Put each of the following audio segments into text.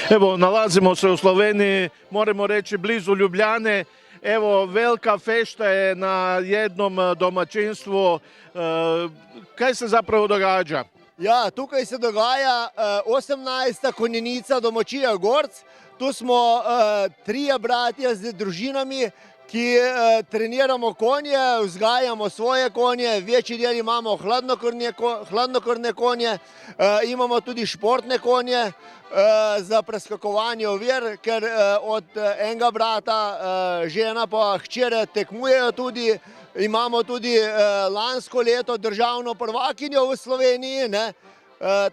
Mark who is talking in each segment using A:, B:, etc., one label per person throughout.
A: Evo, nalazimo se u Sloveniji, moramo reći blizu Ljubljane. Evo, velika fešta je na jednom domaćinstvu. Kaj se zapravo događa?
B: Ja, tukaj se dogaja 18. konjenica domačija Gorc. Tu smo trije bratje z družinami, ki treniramo konje, vzgajamo svoje konje, večji del imamo hladnokrvne konje, imamo tudi športne konje za preskakovanje ovir, ker od enega brata žena pa hčere tekmujejo tudi. Imamo tudi lansko leto državno prvakinjo v Sloveniji,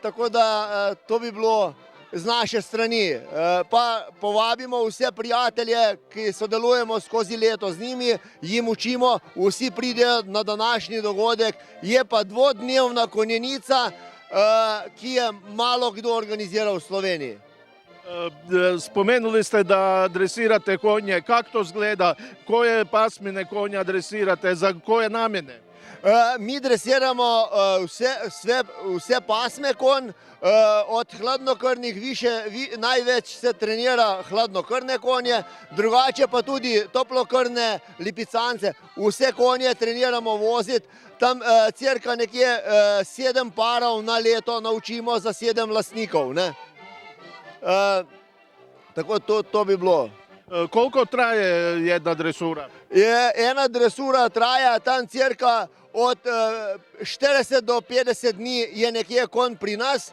B: tako da to bi bilo z naše strani. Pa povabimo vse prijatelje, ki sodelujemo skozi leto z njimi, jim učimo, vsi pridejo na današnji dogodek. Je pa dvodnevna konjenica, ki je malo kdo organiziral v Sloveniji.
A: Spomenuli ste da dresirate konje. Kako to zgleda? Koje pasmine konja dresirate? Za koje namjene?
B: Mi dresiramo vse pasme konj, od hladnokrvnih največ se trenira hladnokrvne konje, drugače pa tudi toplokrvne lipicance. Vse konje treniramo voziti, tam cirka nekje 7 parov na leto naučimo za 7 lastnikov. Tako to bi bilo.
A: Koliko traje jedna dresura?
B: Ena dresura traja tam cirka od 40 do 50 dni je nekje konj pri nas.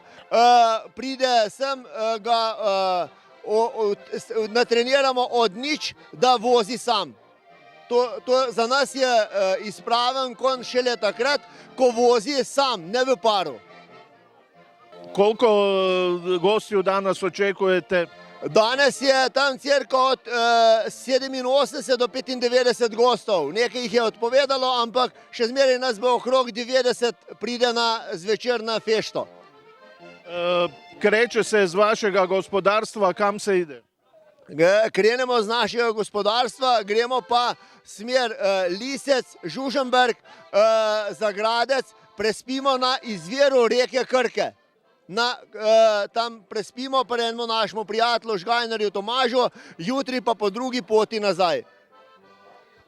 B: Pride sem, ga natreniramo od nič, da vozi sam. Za nas je izpraven konj šele takrat, ko vozi sam, ne v paru.
A: Koliko gostiju danas očekujete?
B: Danes je tam cirka od 87 do 95 gostov. Nekaj jih je odpovedalo, ampak še zmeraj nas bo okrog 90 pride zvečer na fešto.
A: Kreće se z vašega gospodarstva, kam se ide?
B: Krenemo z našega gospodarstva, gremo pa smer Lisec, Žužemberk, Zagradec, prespimo na izviru reke Krke. Tam prespimo pri enemu našemu prijatelju Žgajnerju Tomažu, jutri pa po drugi poti nazaj.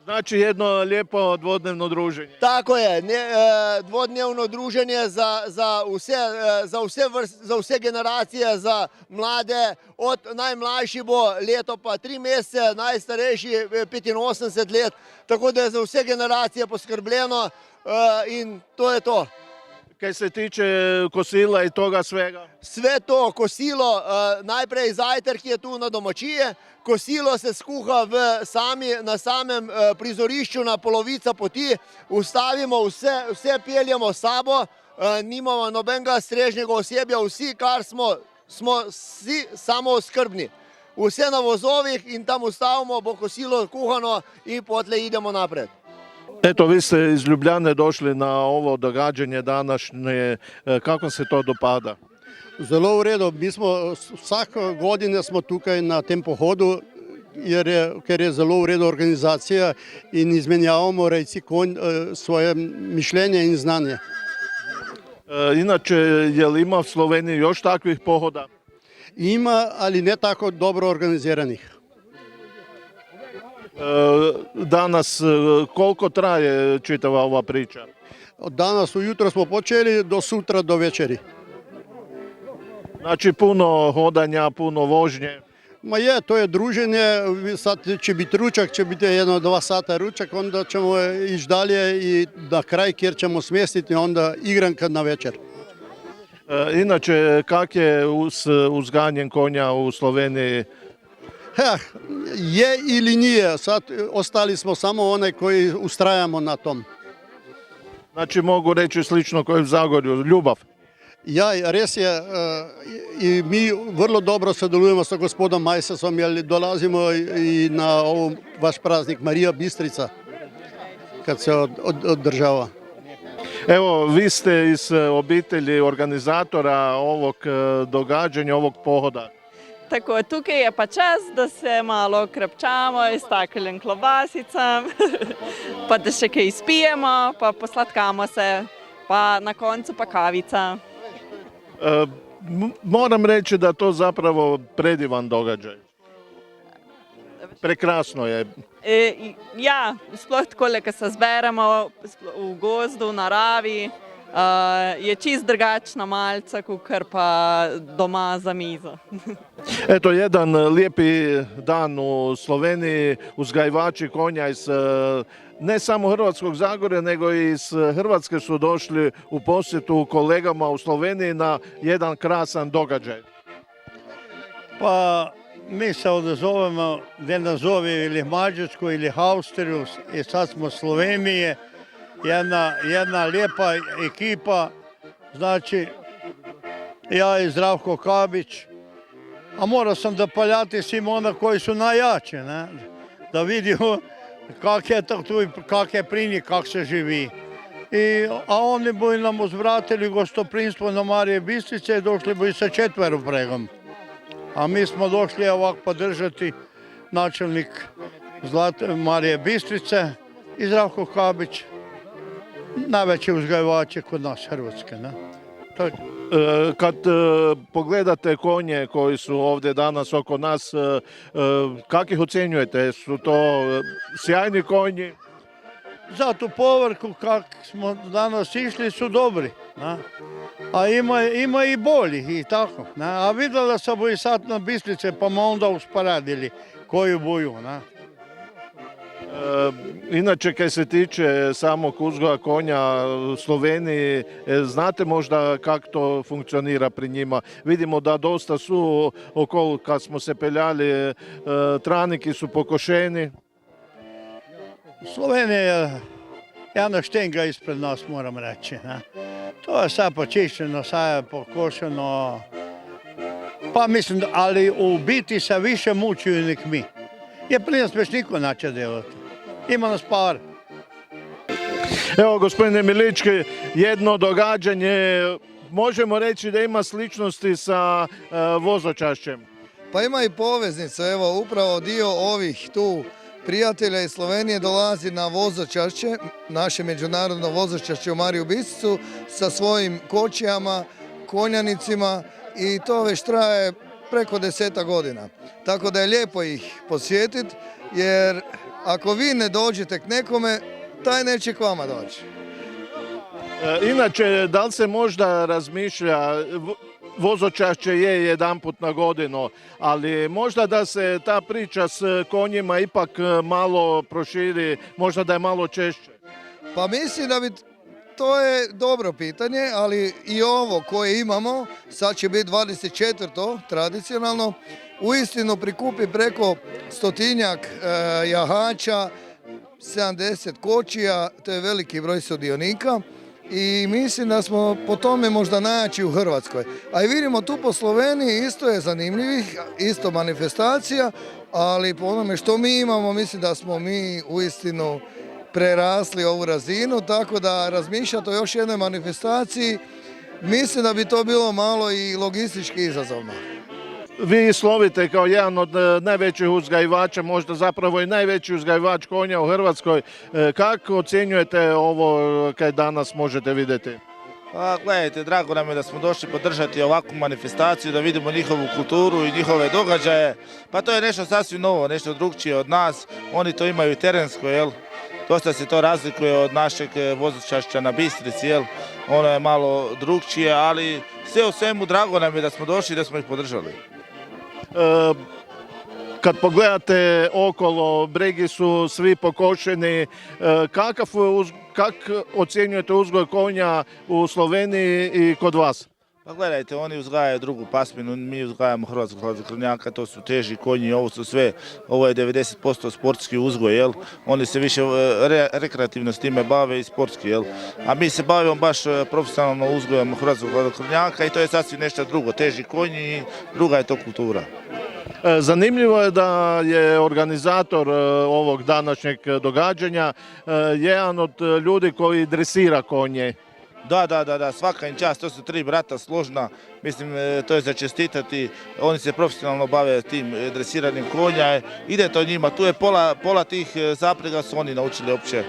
A: Znači jedno lijepo dvodnevno druženje.
B: Tako je, dvodnevno druženje za vse generacije, za mlade, od najmlajši bo leto pa 3 mesece, najstarejši 85 let, tako da je za vse generacije poskrbljeno in to je to.
A: Kaj se tiče kosila i toga svega?
B: Sve to, kosilo, najprej zajtrk je tu na domačije, kosilo se skuha na samem prizorišču na polovica poti, ustavimo vse peljamo s sabo, nimamo nobenega strežnega osebja, vsi, kar smo vsi samooskrbni. Vse na vozovih in tam ustavimo, bo kosilo kuhano in potlej idemo napred.
A: Eto, vi ste iz Ljubljane došli na ovo događanje današnje. Kako se to dopada?
C: Zelo v redu. Mi smo vsako godine smo tukaj na tem pohodu, ker je zelo v redu organizacija in izmenjavamo rejci konj svoje mišljenje in znanje.
A: Inače, je li ima v Sloveniji još takvih pohoda?
C: Ima, ali ne tako dobro organiziranih.
A: Danas koliko traje čitava ova priča?
C: Od danas ujutro smo počeli do sutra do večeri.
A: Znači puno hodanja, puno vožnje.
C: Ma je, to je druženje, sad će biti ručak, će biti 1-2 sata ručak, onda ćemo ići dalje i na kraj kjer ćemo smjestiti onda igranka na večer.
A: Inače, kak je uzganjem konja u Sloveniji?
C: Je ili nije, sad ostali smo samo onaj koji ustrajamo na tom.
A: Znači mogu reći slično kao i u Zagorju, ljubav.
C: Ja, res je, i mi vrlo dobro sodelujemo sa gospodom Majsesom, jer dolazimo i na vaš praznik Marija Bistrica, kad se održava.
A: Evo, vi ste iz obitelji organizatora ovog događanja, ovog pohoda.
D: Tako, tukaj je pa čas, da se malo krepčamo s taklim klobasicam, pa da še kaj spijemo, pa posladkamo se, pa na koncu pa kavica.
A: Moram reći da to zapravo predivan događaj. Prekrasno je.
D: Ja, sploh takole, ko se zberemo v gozdu, v naravi, je čist drugačna malca, kakor pa doma za mizo.
A: Eto, jedan lijepi dan u Sloveniji, uzgajivači konja iz ne samo Hrvatskog Zagorja, nego i iz Hrvatske su došli u posjetu kolegama u Sloveniji na jedan krasan događaj.
C: Pa mi se odazovemo, da nazove ili Mađarsku ili Austriju, i sad smo Slovenije, jedna lijepa ekipa, znači ja i Zdravko Kabić, a morao sam da paljati svim ona koji su najjači, ne? Da vidimo kak je to tu, kak je pri njih, kak se živi. A oni bi nam uzvratili gostoprinstvo na Marije Bistrice i došli bi sa 4 pregom. A mi smo došli ovako podržati načelnik Marije Bistrice i Zdravko Kabić, najveći uzgajivači kod nas Hrvatske. Ne?
A: Kad pogledate konje koji su ovdje danas oko nas, kak ih ocjenjujete? Su to sjajni konji?
C: Za tu povrhu kak smo danas išli su dobri. Ne? A ima i boljih i tako. Ne? A vidjela sam i sad na Bistrice pa smo onda usporedili koju boju. Ne?
A: Inače, kaj se tiče samog uzgoja konja u Sloveniji, znate možda kako to funkcionira pri njima? Vidimo da dosta su okolo, kad smo se peljali, traniki su pokošeni.
C: Slovenija je jedna štenga ispred nas, moram reći. Ne? To je sad počišćeno, sad je pokošeno. Pa mislim, ali u biti se više mučuju nek mi. Je pri nas već niko neće delati. Ima nas par.
A: Evo, gospodine Milički, jedno događanje, možemo reći da ima sličnosti sa vozočašćem.
E: Pa ima i poveznica, evo upravo dio ovih tu prijatelja iz Slovenije dolazi na vozočašće, naše međunarodno vozočašće u Mariju Bistricu sa svojim kočijama, konjanicima i to već traje preko 10 godina. Tako da je lijepo ih posjetiti jer ako vi ne dođete k nekome, taj neće k vama doći.
A: Inače, da li se možda razmišlja, vozočašće je jedanput na godinu, ali možda da se ta priča s konjima ipak malo proširi, možda da je malo češće?
E: Pa mislim da bi, to je dobro pitanje, ali i ovo koje imamo, sad će biti 24. tradicionalno, uistinu prikupi preko 100-tinjak jahača, 70 kočija, to je veliki broj sudionika i mislim da smo po tome možda najjači u Hrvatskoj. A i vidimo tu po Sloveniji isto je zanimljivih, isto manifestacija, ali po onome što mi imamo mislim da smo mi uistinu prerasli ovu razinu, tako da razmišljati o još jednoj manifestaciji, mislim da bi to bilo malo i logistički izazovno.
A: Vi slovite kao jedan od najvećih uzgajivača, možda zapravo i najveći uzgajivač konja u Hrvatskoj. Kako ocjenjujete ovo kaj danas možete vidjeti?
F: Pa gledajte, drago nam je da smo došli podržati ovakvu manifestaciju, da vidimo njihovu kulturu i njihove događaje. Pa to je nešto sasvim novo, nešto drugčije od nas. Oni to imaju i terensko, jel? Dosta se to razlikuje od našeg vozočašća na Bistrici, jel? Ono je malo drugčije, ali sve u svemu drago nam je da smo došli i da smo ih podržali.
A: Kad pogledate okolo, bregi su svi pokošeni, kako ocjenjujete uzgoj konja u Sloveniji i kod vas?
F: Pa gledajte, oni uzgajaju drugu pasminu, mi uzgajamo hrvatskog hladnokrvnjaka, to su teži konji, ovo je 90% sportski uzgoj, jel? Oni se više rekreativno s time bave i sportski, jel? A mi se bavimo baš profesionalno uzgojem hrvatskog hladnokrvnjaka i to je sasvim nešto drugo, teži konji i druga je to kultura.
A: Zanimljivo je da je organizator ovog današnjeg događanja jedan od ljudi koji dresira konje.
F: Da, svaka im čast, to su 3 brata složna, mislim, to je za čestitati, oni se profesionalno bave tim dresiranim konja, ide to njima, tu je pola tih zaprega su oni naučili uopće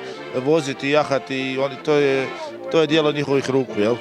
F: voziti, jahati i to je djelo njihovih ruku, jel?